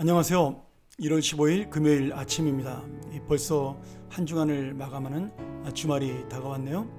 안녕하세요. 1월 15일 금요일 아침입니다. 벌써 한 주간을 마감하는 주말이 다가왔네요.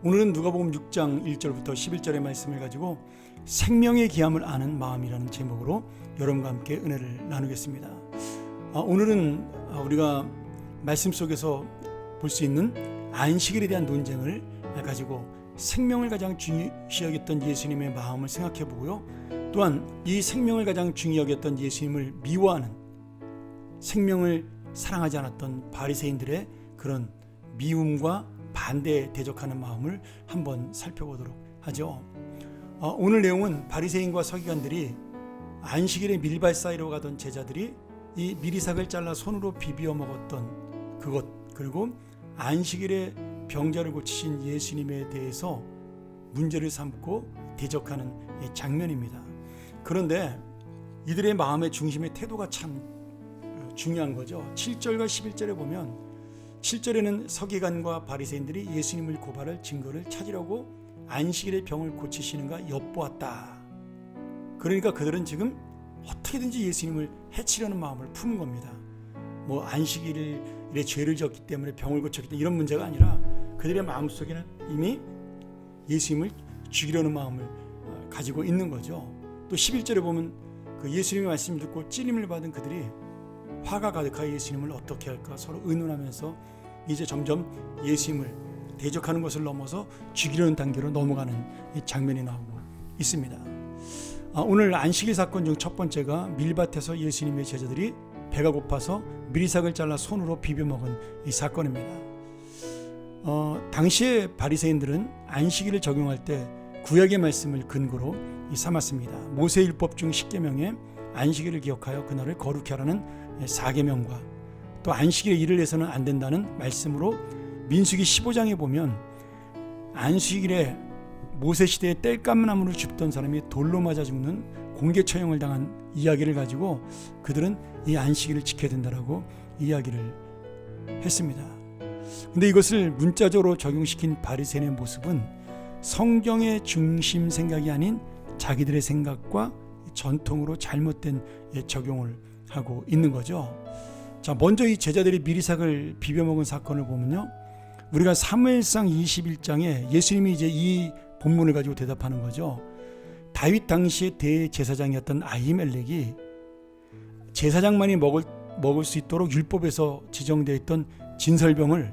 오늘은 누가복음 6장 1절부터 11절의 말씀을 가지고 생명의 귀함을 아는 마음이라는 제목으로 여러분과 함께 은혜를 나누겠습니다. 오늘은 우리가 말씀 속에서 볼 수 있는 안식일에 대한 논쟁을 가지고 생명을 가장 중요시 여겼던 예수님의 마음을 생각해 보고요. 또한 이 생명을 가장 중요히 여겼던 예수님을 미워하는, 생명을 사랑하지 않았던 바리새인들의 그런 미움과 반대에 대적하는 마음을 한번 살펴보도록 하죠. 오늘 내용은 바리새인과 서기관들이 안식일에 밀밭 사이로 가던 제자들이 이 미리삭을 잘라 손으로 비벼 먹었던 그것, 그리고 안식일에 병자를 고치신 예수님에 대해서 문제를 삼고 대적하는 장면입니다. 그런데 이들의 마음의 중심의 태도가 참 중요한 거죠. 7절과 11절에 보면 7절에는 서기관과 바리새인들이 예수님을 고발할 증거를 찾으려고 안식일에 병을 고치시는가 엿보았다. 그러니까 그들은 지금 어떻게든지 예수님을 해치려는 마음을 푸는 겁니다. 뭐 안식일에 죄를 지었기 때문에 병을 고쳤기 때문에 이런 문제가 아니라 그들의 마음속에는 이미 예수님을 죽이려는 마음을 가지고 있는 거죠. 또 11절에 보면 그 예수님의 말씀을 듣고 찔림을 받은 그들이 화가 가득하여 예수님을 어떻게 할까 서로 의논하면서 이제 점점 예수님을 대적하는 것을 넘어서 죽이려는 단계로 넘어가는 이 장면이 나오고 있습니다. 오늘 안식일 사건 중 첫 번째가 밀밭에서 예수님의 제자들이 배가 고파서 미리삭을 잘라 손으로 비벼 먹은 이 사건입니다. 당시에 바리새인들은 안식일을 적용할 때 구약의 말씀을 근거로 삼았습니다. 모세율법 중 10계명에 안식일을 기억하여 그날을 거룩히 하라는 4계명과 또 안식일에 일을 해서는 안 된다는 말씀으로 민수기 15장에 보면 안식일에 모세시대에 땔감나무를 줍던 사람이 돌로 맞아 죽는 공개 처형을 당한 이야기를 가지고 그들은 이 안식일을 지켜야 된다라고 이야기를 했습니다. 근데 이것을 문자적으로 적용시킨 바리새인의 모습은 성경의 중심 생각이 아닌 자기들의 생각과 전통으로 잘못된 적용을 하고 있는 거죠. 자, 먼저 이 제자들이 미리삭을 비벼 먹은 사건을 보면요, 우리가 사무엘상 21장에 예수님이 이제 이 본문을 가지고 대답하는 거죠. 다윗 당시의 대제사장이었던 아히멜렉이 제사장만이 먹을 수 있도록 율법에서 지정되어 있던 진설병을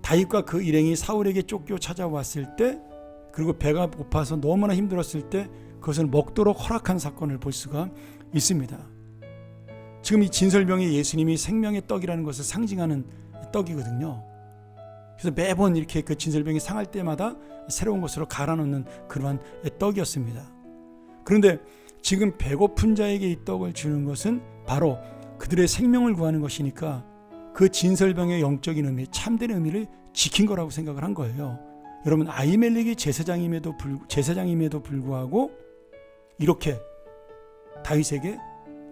다윗과 그 일행이 사울에게 쫓겨 찾아왔을 때, 그리고 배가 고파서 너무나 힘들었을 때 그것을 먹도록 허락한 사건을 볼 수가 있습니다. 지금 이 진설병이 예수님이 생명의 떡이라는 것을 상징하는 떡이거든요. 그래서 매번 이렇게 그 진설병이 상할 때마다 새로운 것으로 갈아넣는 그러한 떡이었습니다. 그런데 지금 배고픈 자에게 이 떡을 주는 것은 바로 그들의 생명을 구하는 것이니까 그 진설병의 영적인 의미, 참된 의미를 지킨 거라고 생각을 한 거예요. 여러분, 아히멜렉이 제사장임에도 불구하고 이렇게 다윗에게,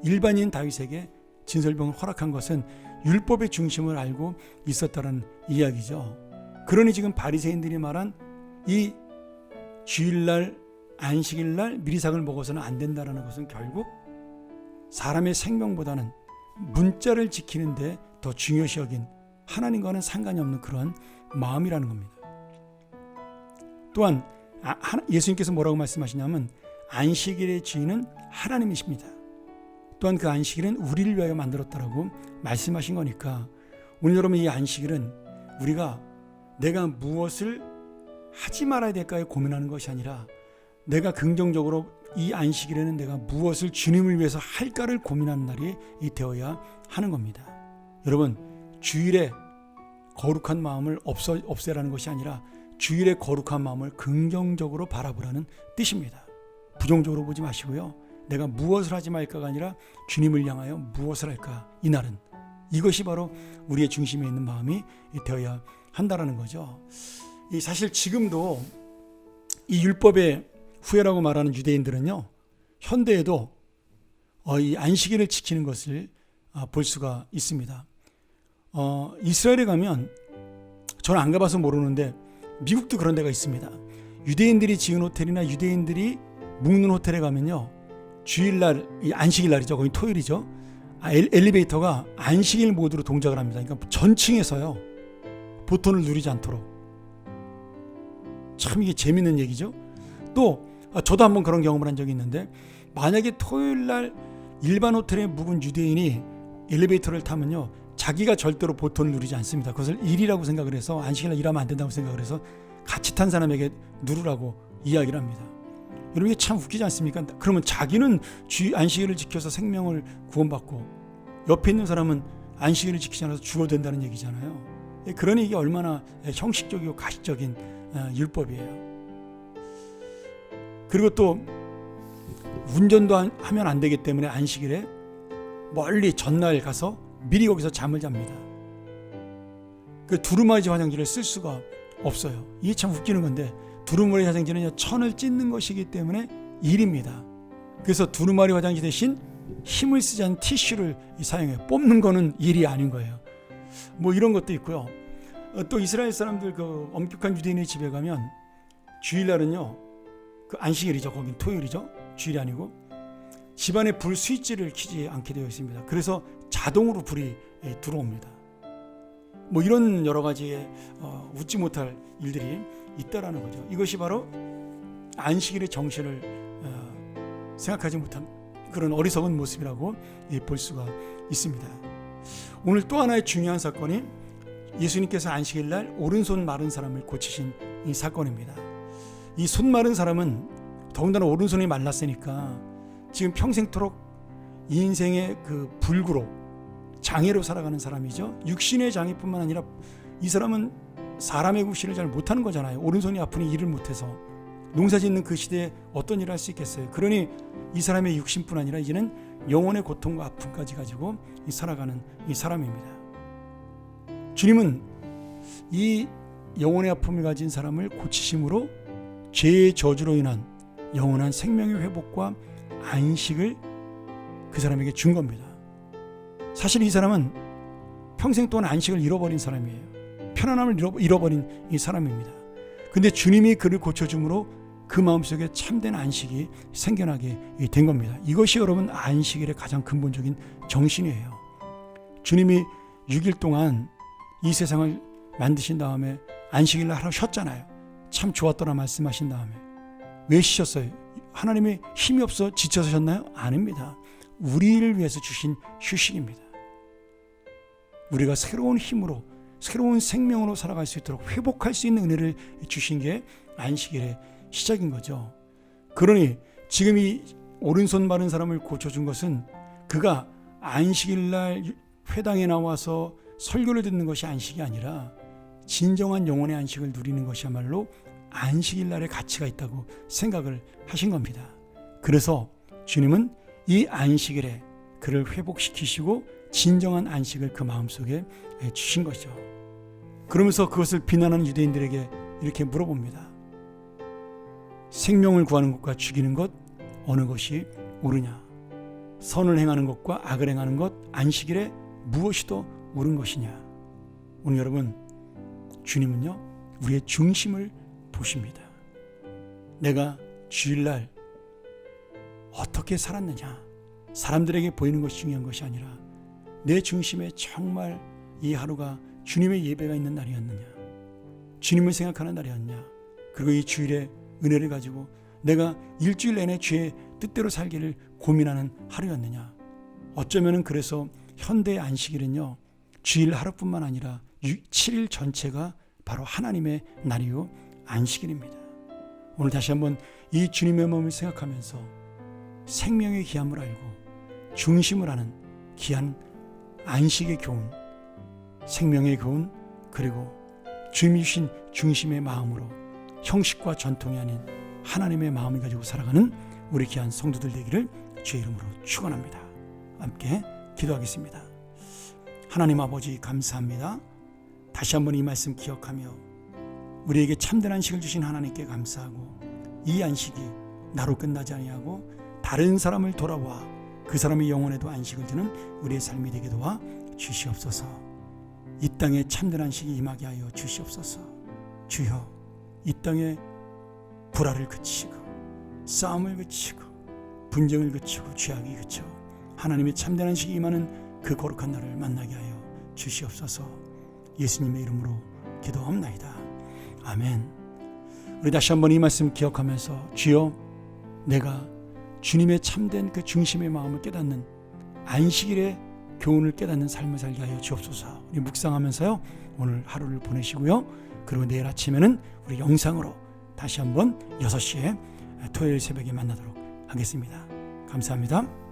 일반인 다윗에게 진설병을 허락한 것은 율법의 중심을 알고 있었다는 이야기죠. 그러니 지금 바리새인들이 말한 이 주일날, 안식일날 미리삭을 먹어서는 안 된다는 것은 결국 사람의 생명보다는 문자를 지키는데 더 중요시 여긴, 하나님과는 상관이 없는 그런 마음이라는 겁니다. 또한 예수님께서 뭐라고 말씀하시냐면 안식일의 주인은 하나님이십니다. 또한 그 안식일은 우리를 위하여 만들었다라고 말씀하신 거니까 오늘 여러분, 이 안식일은 우리가 내가 무엇을 하지 말아야 될까에 고민하는 것이 아니라 내가 긍정적으로 이 안식일에는 내가 무엇을 주님을 위해서 할까를 고민하는 날이 되어야 하는 겁니다. 여러분, 주일에 거룩한 마음을 없애라는 것이 아니라 주일의 거룩한 마음을 긍정적으로 바라보라는 뜻입니다. 부정적으로 보지 마시고요. 내가 무엇을 하지 말까가 아니라 주님을 향하여 무엇을 할까, 이날은 이것이 바로 우리의 중심에 있는 마음이 되어야 한다는 거죠. 사실 지금도 이 율법의 후예라고 말하는 유대인들은요, 현대에도 이 안식일을 지키는 것을 볼 수가 있습니다. 이스라엘에 가면 저는 안 가봐서 모르는데 미국도 그런 데가 있습니다. 유대인들이 지은 호텔이나 유대인들이 묵는 호텔에 가면요, 주일날, 이 안식일 날이죠, 거기 토요일이죠, 엘리베이터가 안식일 모드로 동작을 합니다. 그러니까 전층에서요 보톤을 누리지 않도록. 참 이게 재밌는 얘기죠. 또 저도 한번 그런 경험을 한 적이 있는데, 만약에 토요일 날 일반 호텔에 묵은 유대인이 엘리베이터를 타면요 자기가 절대로 보통을 누리지 않습니다. 그것을 일이라고 생각을 해서 안식일날 일하면 안 된다고 생각을 해서 같이 탄 사람에게 누르라고 이야기를 합니다. 여러분 이게 참 웃기지 않습니까? 그러면 자기는 안식일을 지켜서 생명을 구원받고 옆에 있는 사람은 안식일을 지키지 않아서 죽어도 된다는 얘기잖아요. 그러니 이게 얼마나 형식적이고 가식적인 율법이에요. 그리고 또 운전도 하면 안 되기 때문에 안식일에 멀리 전날 가서 미리 거기서 잠을 잡니다. 그 두루마리 화장지를 쓸 수가 없어요. 이게 참 웃기는 건데, 두루마리 화장지는 천을 찢는 것이기 때문에 일입니다. 그래서 두루마리 화장지 대신 힘을 쓰지 않은 티슈를 사용해요. 뽑는 거는 일이 아닌 거예요. 뭐 이런 것도 있고요. 또 이스라엘 사람들 그 엄격한 유대인의 집에 가면 주일날은요, 그 안식일이죠. 거긴 토요일이죠. 주일이 아니고 집안에 불 스위치를 켜지 않게 되어 있습니다. 그래서 자동으로 불이 들어옵니다. 뭐 이런 여러 가지의 웃지 못할 일들이 있다라는 거죠. 이것이 바로 안식일의 정신을 생각하지 못한 그런 어리석은 모습이라고 볼 수가 있습니다. 오늘 또 하나의 중요한 사건이 예수님께서 안식일 날 오른손 마른 사람을 고치신 이 사건입니다. 이 손 마른 사람은 더군다나 오른손이 말랐으니까 지금 평생토록 인생의 그 불구로 장애로 살아가는 사람이죠. 육신의 장애뿐만 아니라 이 사람은 사람의 구실을 잘 못하는 거잖아요. 오른손이 아프니 일을 못해서. 농사짓는 그 시대에 어떤 일을 할 수 있겠어요. 그러니 이 사람의 육신뿐 아니라 이제는 영혼의 고통과 아픔까지 가지고 살아가는 이 사람입니다. 주님은 이 영혼의 아픔을 가진 사람을 고치심으로 죄의 저주로 인한 영원한 생명의 회복과 안식을 그 사람에게 준 겁니다. 사실 이 사람은 평생 동안 안식을 잃어버린 사람이에요. 편안함을 잃어버린 이 사람입니다. 근데 주님이 그를 고쳐줌으로 그 마음속에 참된 안식이 생겨나게 된 겁니다. 이것이 여러분 안식일의 가장 근본적인 정신이에요. 주님이 6일 동안 이 세상을 만드신 다음에 안식일날 하루 쉬었잖아요. 참 좋았더라 말씀하신 다음에 왜 쉬셨어요? 하나님이 힘이 없어 지쳐서 쉬었나요? 아닙니다. 우리를 위해서 주신 휴식입니다. 우리가 새로운 힘으로 새로운 생명으로 살아갈 수 있도록 회복할 수 있는 은혜를 주신 게 안식일의 시작인 거죠. 그러니 지금 이 오른손 마른 사람을 고쳐준 것은 그가 안식일날 회당에 나와서 설교를 듣는 것이 안식이 아니라 진정한 영혼의 안식을 누리는 것이야말로 안식일날의 가치가 있다고 생각을 하신 겁니다. 그래서 주님은 이 안식일에 그를 회복시키시고 진정한 안식을 그 마음속에 주신 것이죠. 그러면서 그것을 비난하는 유대인들에게 이렇게 물어봅니다. 생명을 구하는 것과 죽이는 것 어느 것이 옳으냐? 선을 행하는 것과 악을 행하는 것 안식일에 무엇이 더 옳은 것이냐? 오늘 여러분 주님은요 우리의 중심을 보십니다. 내가 주일날 어떻게 살았느냐, 사람들에게 보이는 것이 중요한 것이 아니라 내 중심에 정말 이 하루가 주님의 예배가 있는 날이었느냐, 주님을 생각하는 날이었냐, 그리고 이 주일의 은혜를 가지고 내가 일주일 내내 주의 뜻대로 살기를 고민하는 하루였느냐. 어쩌면 그래서 현대의 안식일은요 주일 하루뿐만 아니라 7일 전체가 바로 하나님의 날이요 안식일입니다. 오늘 다시 한번 이 주님의 마음을 생각하면서 생명의 귀함을 알고 중심을 하는 귀한 안식의 교훈, 생명의 교훈, 그리고 주님이 주신 중심의 마음으로 형식과 전통이 아닌 하나님의 마음을 가지고 살아가는 우리 귀한 성도들 되기를 주의 이름으로 축원합니다. 함께 기도하겠습니다. 하나님 아버지 감사합니다. 다시 한번 이 말씀 기억하며 우리에게 참된 안식을 주신 하나님께 감사하고, 이 안식이 나로 끝나지 아니하고 다른 사람을 돌아와 그 사람의 영혼에도 안식을 주는 우리의 삶이 되게 도와 주시옵소서. 이 땅에 참된 안식이 임하게 하여 주시옵소서. 주여, 이 땅에 불화를 그치고 싸움을 그치고 분쟁을 그치고 죄악이 그쳐 하나님의 참된 안식이 임하는 그 거룩한 날을 만나게 하여 주시옵소서. 예수님의 이름으로 기도합나이다. 아멘. 우리 다시 한번 이 말씀 기억하면서 주여, 내가 주님의 참된 그 중심의 마음을 깨닫는 안식일의 교훈을 깨닫는 삶을 살게 하여 주옵소서. 우리 묵상하면서요 오늘 하루를 보내시고요. 그리고 내일 아침에는 우리 영상으로 다시 한번 6시에 토요일 새벽에 만나도록 하겠습니다. 감사합니다.